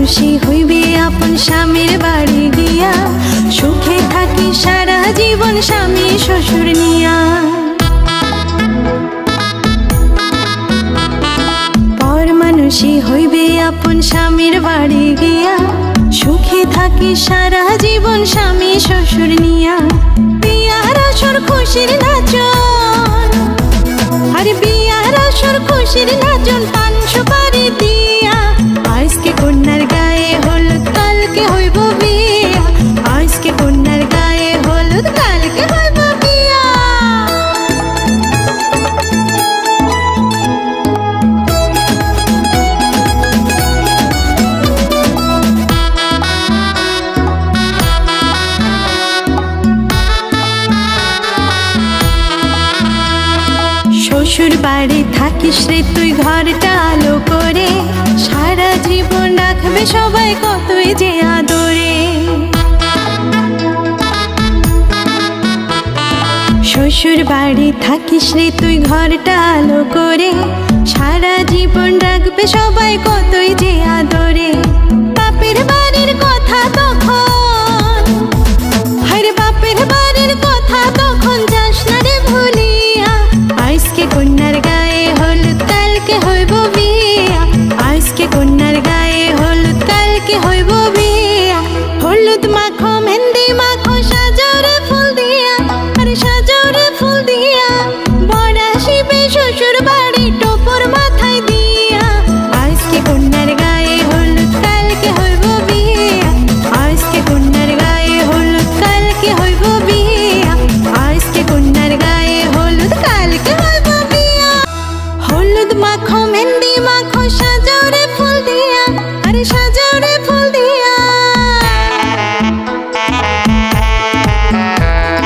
মানুষই হইবে আপন স্বামীর বাড়ি গিয়া, সুখে থাকি সারা জীবন স্বামী শ্বশুর নিয়া। পর মানুষই হইবে আপন স্বামীর বাড়ি গিয়া, সুখে থাকি সারা জীবন স্বামী শ্বশুর নিয়া। বিয়ার আসর খুশির নাচন, আরে বিয়ার আসর খুশির নাচন, পান সুপারি দিয়া। আজকে কন্যার গায়ে হলুদ, কালকে হইব বিয়া। আজকে কন্যার গায়ে হলুদ, কালকে হইব বিয়া। শ্বশুর বাড়ি থাকিস রে তুই ঘরটা আলো করে, সারা জীবন রাখবে সবাই কতই যে আদরে। শ্বশুর বাড়ি থাকিস রে তুই ঘরটা আলো করে, সারা জীবন রাখবে সবাই কতই যে আদরে। বাপের বাড়ির কথা তখন, হরে বাপের বাড়ির কথা তখন যাস না রে ভুলিয়া। আজকে কন্যার গায়ে হলুদ, কালকে হইব বিয়া। আজকে কন্যার গায়ে হলুদ, কালকে হইব বিয়া। হলুদ মাখো, মেহেন্দি মাখো, সাজাও রে ফুল দিয়া, আরে সাজাও রে ফুল দিয়া। বর আসিবে শ্বশুর বাড়ি টোপর মাথায় দিয়া। আজকে কন্যার গায়ে হলুদ, কালকে হইব বিয়া। আজকে কন্যার গায়ে হলুদ, কালকে হইব বিয়া। আজকে কন্যার গায়ে হলুদ, কালকে হইব বিয়া। হলুদ মাখো, মেহেন্দি মাখো, সাজাও রে ফুল দিয়া, আরে সাজাও রে ফুল দিয়া।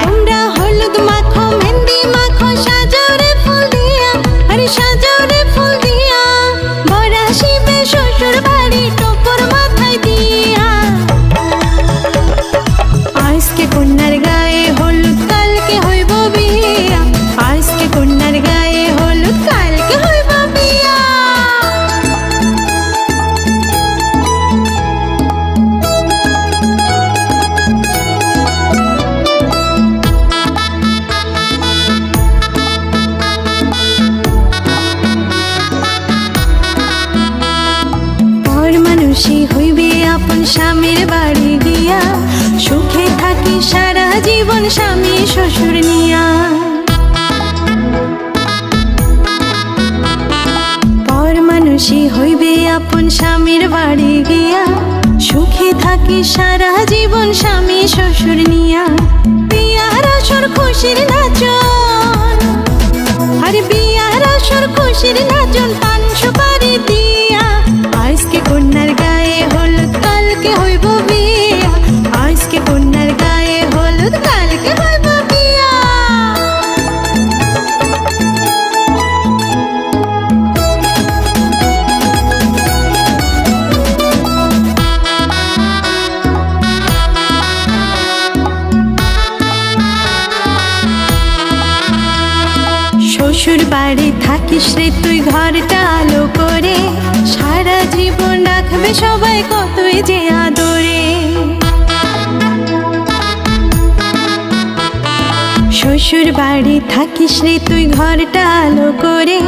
তোমরা হলুদ মাখো, মেহেন্দি মাখো, সাজাও রে ফুল দিয়া, আরে সাজাও রে ফুল দিয়া। বর আসিবে শ্বশুর বাড়ি টোপর মাথায় দিয়া। আজকে কন্যার গায়ে হলুদ, কালকে হইব বিয়া। আজকে কন্যার গায়ে হলুদ, কালকে হইব বিয়া। পর মানুষই হইবে আপন স্বামীর বাড়ি গিয়া, সুখে থাকি সারা জীবন স্বামী শ্বশুর নিয়া। পর মানুষই হইবে আপন স্বামীর বাড়ি গিয়া, সুখে থাকি সারা জীবন স্বামী শ্বশুর নিয়া। বিয়ার আসর খুশির নাচন, আরে বিয়ার আসর খুশির নাচন, পান সুপারি দিয়া। আজকে কন্যার গায়ে হলুদ, কালকে হইব বিয়া। আজকে কন্যার গায়ে হলুদ, কালকে হইব বিয়া। শ্বশুর বাড়ি থাকিস রে তুই ঘরটা আলো করে, সারা জীবন রাখবে সবাই কতই যে আদরে। শ্বশুর বাড়ি থাকিস রে তুই ঘরটা আলো করে,